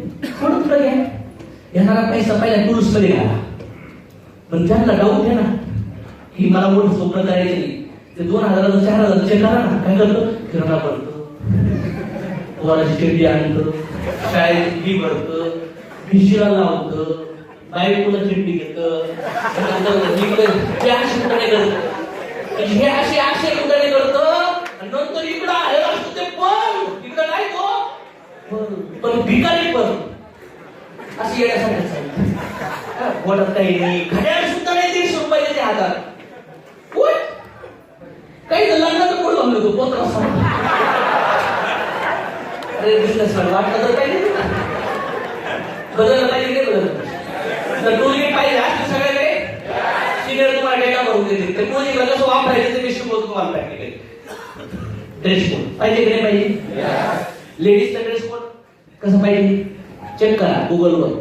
थोडं थोडं घ्या येणारा पैसा पहिल्या टूल्स मध्ये घाला पण त्यांना डाऊट आहे ना ही मला मोठं स्वप्न करायचं नाही ते 2000 4000 चे करा ना काय करतो किराणा भरतो पोराची चड्डी आणतो शाळेत फी भरतो भिशीला लावतो बायकोला चिंडी घेतं हे असे कुठे करतं आणि नंतर इकडं आहे असतो ते पण इकडं नाही तो पण भिकारी पण अशी येण्यासाठी पोटात काही नाही घड्याळ सुद्धा नाही 150 रुपयाच्या हातात काही लग्नाचं पोट बांधलं होतो 15 अरे बिझनेस वाटलं तर काही नाही बदललं पाहिजे नाही बदललं तर टोलगेट पाहिजे असं सगळ्याकडे सिनियर तुम्हाला डेटा भरून देतील तर टोलगेटला कसं वापरायचं ते मी शिकवतो तुम्हाला प्रॅक्टिकली ड्रेस कोड पाहिजे की नाही पाहिजे लेडीजचा ड्रेस कोड कसं पाहिजे चेक करा गुगलवर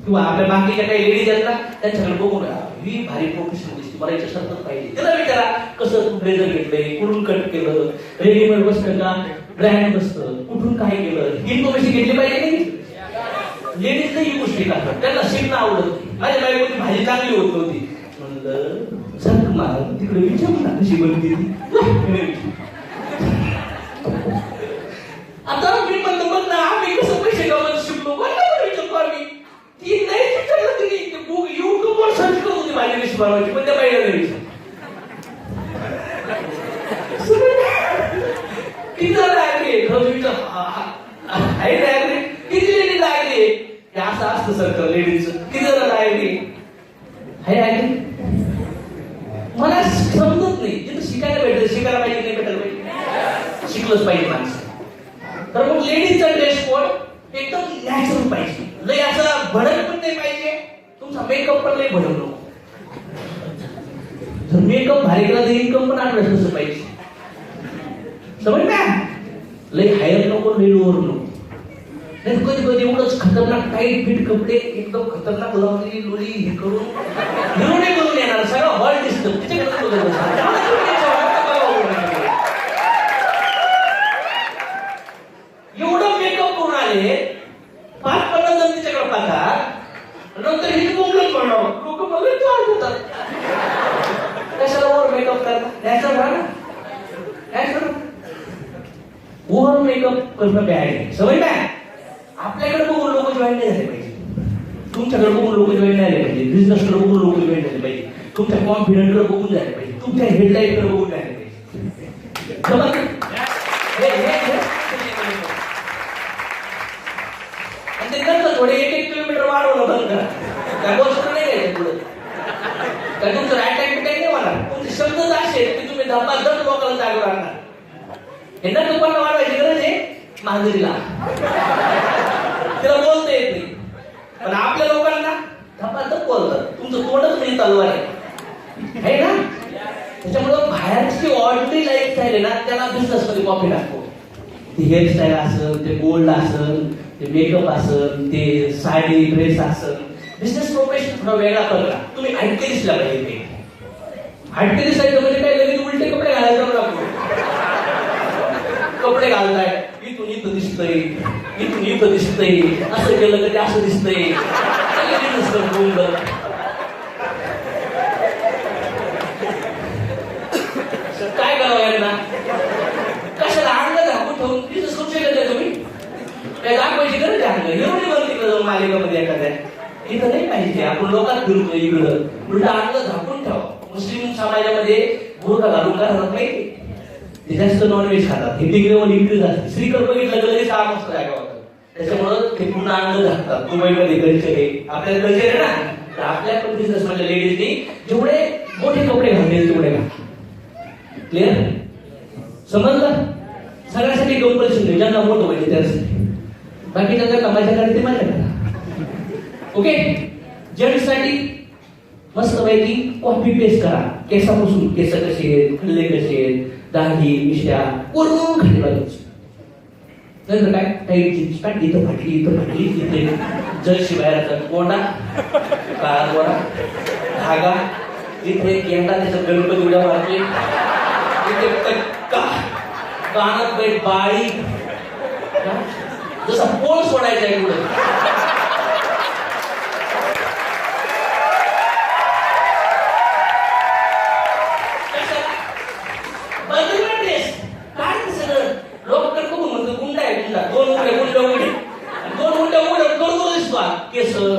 किंवा आपल्या बाकीच्या काही लेडीज आहेत ना त्यांच्याकडे बघून ही भारी प्रोफेशनल दिसते मला याच्यासारखंच पाहिजे त्याला विचारा कसं तू ब्लेझर घेतलंय कुठून कट केलं रेडीमेड बसतं का ब्रँड बसतं कुठून काय केलं इन्फॉर्मेशन घेतली पाहिजे नाही लेडीजला ही गोष्टी करतात त्यांना शिकणं आवडत माझ्या बायकोची भाजी चांगली होत नव्हती म्हणलं सांग मला तिकडे विचार ना कशी बनते आता मी म्हणलं मग ना आम्ही कसं पैसे गावात शिकलो विचारतो आम्ही ती नाही विचारलं तिने बुक युट्यूबवर सर्च करत होती माझी रेसिपी बनवायची पण त्या बाईला नाही विचार तिथं लागले किती लेडी लागले असं असतं सरकार लेडीजचं किती जण लागले मला समजत नाही जिथं शिकायला भेटलं शिकायला पाहिजे नाही भेटायला पाहिजे शिकलंच पाहिजे माणसं तर मग लेडीजचा ड्रेस कोड एकदम नॅचरल पाहिजे लय असं भडक पण नाही पाहिजे तुमचा मेकअप पण लय भडक नको जर मेकअप भारी केला तर इन्कम पण आठवत कसं पाहिजे समज ना लय हायर नको लय लोअर नको नाही कधी कधी एवढंच खतरनाक टाईट फिट कपडे एकदम खतरनाक लावली लोली हे करून हिरोने करून येणार सगळं हॉल दिसतं एवढं मेकअप करून आले 5-15 नंतर हिच बोंगलत म्हणणार लोक मला चाल देतात. कशाला ओव्हर मेकअप करता? नॅचरल राहा ना, नॅचरल. ओव्हर मेकअप करणं बॅड आहे, सवय काय. आपल्याकडे बघून लोक जॉईन नाही झाले पाहिजे, तुमच्याकडे बघून लोक जॉईन नाही झाले पाहिजे, बिझनेसकडे बघून लोक जॉईन झाले पाहिजे, तुमच्या कॉन्फिडन्सकडे बघून झाले पाहिजे, तुमच्या हेडलाईनकडे बघून झाले पाहिजे. आणि ते नंतर थोडे 1-1 किलोमीटर वाढवलं बंद करा. काय गोष्ट नाही घ्यायचं पुढे. काय तुमचं राईट टाइम काही नाही म्हणा. तुमचे शब्दच असे आहेत की तुम्ही धपाधप लोकांना जागेवर आणणार. हे ना लोकांना वाढवायची गरज आहे मांजरीला, तिला बोलता येत नाही. पण आपल्या लोकांना धपाधप बोलतात. तुमचं तोंडच म्हणजे तलवार आहे ना. त्याच्यामुळं बाहेरची ऑर्डनरी लाईफस्टाईल आहे ना, त्याला बिझनेस मध्ये कॉपी टाकतो. ते हेअरस्टाईल असेल, ते गोल्ड असेल, ते मेकअप असेल, ते साडी ड्रेस असेल, बिझनेस प्रोफेशन थोडा वेगळा करा. तुम्ही हटके दिसला पाहिजे. हटके दिसायचं म्हणजे काय, लगेच उलटे कपडे घालायचं लागतो. कपडे घालताय, इथून इथं दिसतंय, इथून इथं दिसतंय, असं केलं तर ते असं दिसतंय. काय करावं यांना? कशाला अंग झाकून ठेवून बिझनेस करू शकत नाही तुम्ही? काय दाखवायची गरज आहे? अंग एवढी बंद तिकडे जाऊन मालिकामध्ये एखाद्या इथं नाही पाहिजे. आपण लोकांत फिरतो इकडं, उलट अंग झाकून ठेवा. मुस्लिम समाजामध्ये बुरखा घालून काय राहत नाही, ते जास्त नॉनव्हेज खातात. हे तिकडे इकडे जातात. श्रीकर बघितलं तर लगेच 6 वाजता जागा होतं. त्याच्यामुळं ते पूर्ण अंग झाकतात. दुबईमध्ये कल्चर आहे, आपल्याला कल्चर आहे ना. तर आपल्या पण बिझनेस मध्ये लेडीजनी जेवढे मोठे कपडे घालले तेवढे घाल. क्लिअर? समजलं? सगळ्यासाठी कंपल्शन नाही, ज्यांना मोठं पाहिजे त्यासाठी. बाकीच्या ज्यांना माझ्या काढते ते माझ्या करा. ओके. जेंट्ससाठी मस्त पैकी कॉपी पेस्ट करा. केसापासून केस कसे आहेत, खल्ले कसे आहेत, दाढी मिश्या पूर्ण खाली बाजूची. नंतर काय काही जीन्स पॅन्ट इथं फाटली, इथं फाटली, इथे जर्सी बाहेरचा कोंडा, काळा गोरा धागा, इथे गेंडा त्याचा गणपती उड्या मारतोय, इथे कक्का, कानात बैठ बाळी, जसा पोळ सोडायचा आहे पुढे. दोन उंड्या उघड्या करून दिसतो केस लोक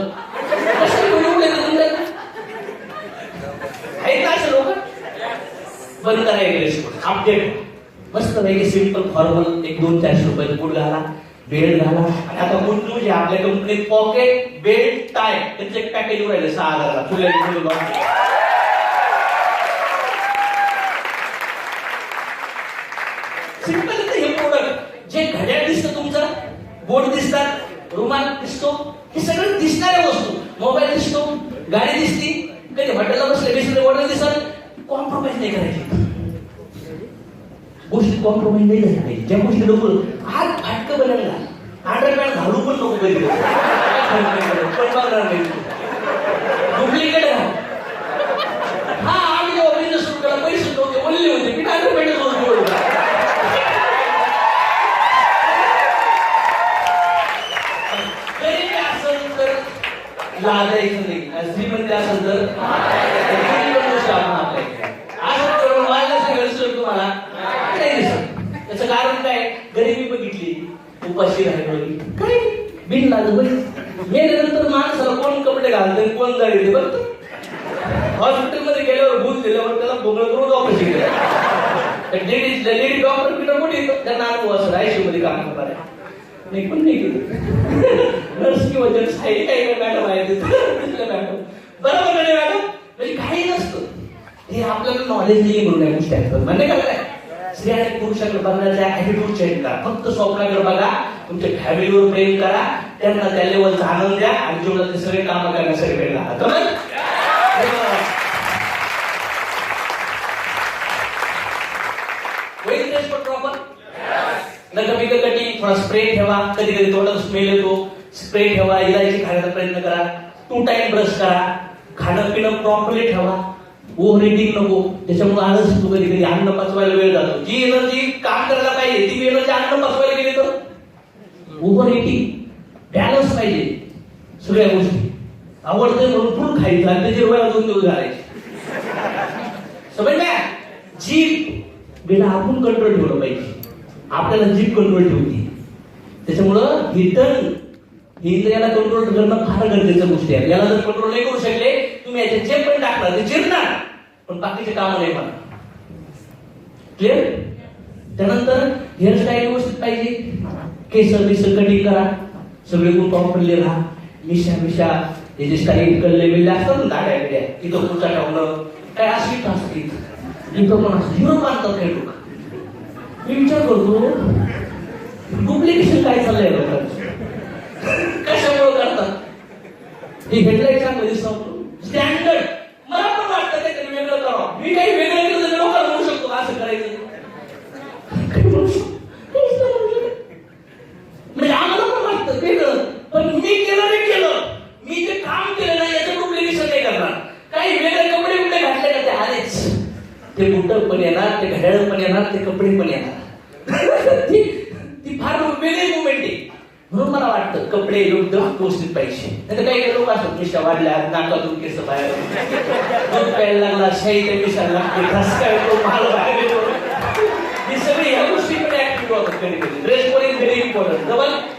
बंद करायचे. अपडेट मस्त पैकी सिंपल फॉर्मल 1-2-400 रुपये बूट घाला, बेल्ट घाला. आणि आता गुड न्यूज आहे, आपल्या कंपनीत पॉकेट बेल्ट टाय त्याचं एक पॅकेज राहिलं 6,000ला. सिंपल हे प्रोडक्ट. जे घड्याळ दिसतं तुमचं, बोट दिसतात, रुमाल दिसतो, हे सगळं दिसणाऱ्या वस्तू. मोबाईल दिसतो, गाडी दिसती, कधी हॉटेलला बसले बिसले ऑर्डर दिसत. कॉम्प्रोमाइज नाही करायची गोष्टी, कॉम्प्रोमाइज नाही झाली पाहिजे. ज्या गोष्टी नको आज फाटकं बनवला, अंडरपॅन्ट घालू पण नको कधी, पण बघणार नाही डुप्लिकेट घाल. हा आम्ही जेव्हा बिझनेस सुरू केला पैसे नव्हते, बोलले होते की अंडरपॅन्ट लाजायचं नाही. श्रीमंती असेल तर तुम्हाला नाही दिसत. त्याचं कारण काय, गरिबी बघितली, उपाशी राहिली, काय बिन लागलं. मेल्यानंतर माणसाला कोण कपडे घालते, कोण जाळी बघ. हॉस्पिटलमध्ये गेल्यावर भूत दिल्यावर त्याला बोगळं करून ऑपरेशन केलं. लेडी डॉक्टर पिटर कुठे येतो, त्यांना अनुभव असं आयसीयू मध्ये काम करणार नाही, पण नाही केलं. नर्स किंवा जर्स आहे काही मॅडम आहे मॅडम बरोबर नाही मॅडम, म्हणजे काही नसतं. हे आपल्याला नॉलेज नाही म्हणून या गोष्टी असतात. म्हणजे काय, स्त्री आणि पुरुषाकडे बघण्याचा ऍटिट्यूड चेंज करा. फक्त स्वप्नाकडे बघा, तुमच्या फॅमिलीवर प्रेम करा, त्यांना त्या लेवलचा आनंद द्या, आणि जेवढं ते सगळे कामं करण्यासाठी वेळ लागला. प्रॉपर कमी कटी थोडा स्प्रे ठेवा. कधी कधी तोंडात स्मेल येतो, स्प्रे ठेवा. इलायची खाण्याचा प्रयत्न करा. 2 टाइम ब्रश करा. खाणं पिणं प्रॉपरली ठेवा. ओव्हर इटिंग नको, त्याच्यामुळे आळस होतो. कधी कधी अन्न पचवायला वेळ जातो. जी एनर्जी काम करायला पाहिजे ती एनर्जी अन्न पचवायला गेली तर ओव्हर इटिंग. बॅलन्स पाहिजे सगळ्या गोष्टी. आवडतंय म्हणून फुल खायचं आणि त्याची डोळ्याला 2 दिवस घालायचे. समजल्या? जीभ बिना आपण कंट्रोल ठेवलं पाहिजे. आपल्याला जीभ कंट्रोल ठेवते. त्याच्यामुळं ही टंग ही इंद्रियाला कंट्रोल करणं फार गरजेचं गोष्टी आहे. याला जर कंट्रोल नाही करू शकले तुम्ही याचे जे पण टाकणार ते चिरणार पण बाकीचे काम नाही म्हणा. क्लिअर? त्यानंतर हेअरस्टाईल व्यवस्थित पाहिजे. केस बिस कटिंग करा. सगळे गुण प्रॉपरली राहा. मिशा हे जे स्टाईल कल्ले बिल्ले असतात ना दाड्या बिड्या इथं पुढचा ठेवणं काय अशी असते इथं पण असं हिरो मानतात काही लोक. मी विचार करतो डुप्लिकेशन काय चाललंय लोकांचं. कशामुळे करतात? ही हेडलाईन चांगलं दिसतो स्टँडर्ड. मला पण वाटतं ते कधी वेगळं करावं. मी काही वेगळं केलं तर लोकांना म्हणू शकतो असं करायचं. म्हणजे आम्हाला पण वाटतं वेगळं पण मी केलं नाही केलं. मी जे काम केलं नाही याचं डुप्लिकेशन नाही करणार. काही वेगळे कपडे कुठे घातले का ते आलेच. ते बुट पण येणार, ते घड्याळ पण येणार, ते कपडे पण येणार. ती फार वेगळी मुवमेंट आहे. म्हणून मला वाटतं कपडे योग्य व्यवस्थित पाहिजे. नाही काही काही लोक असतात मिशा वाढल्या नाकातून केस बाहेर दूध प्यायला लागला शाही त्या मिशाला लागते ठसका येतो माल बाहेर येतो. ही सगळी ह्या गोष्टी पण ऍक्टिव्ह होतात कधी कधी. ड्रेस पण इज व्हेरी इम्पॉर्टंट.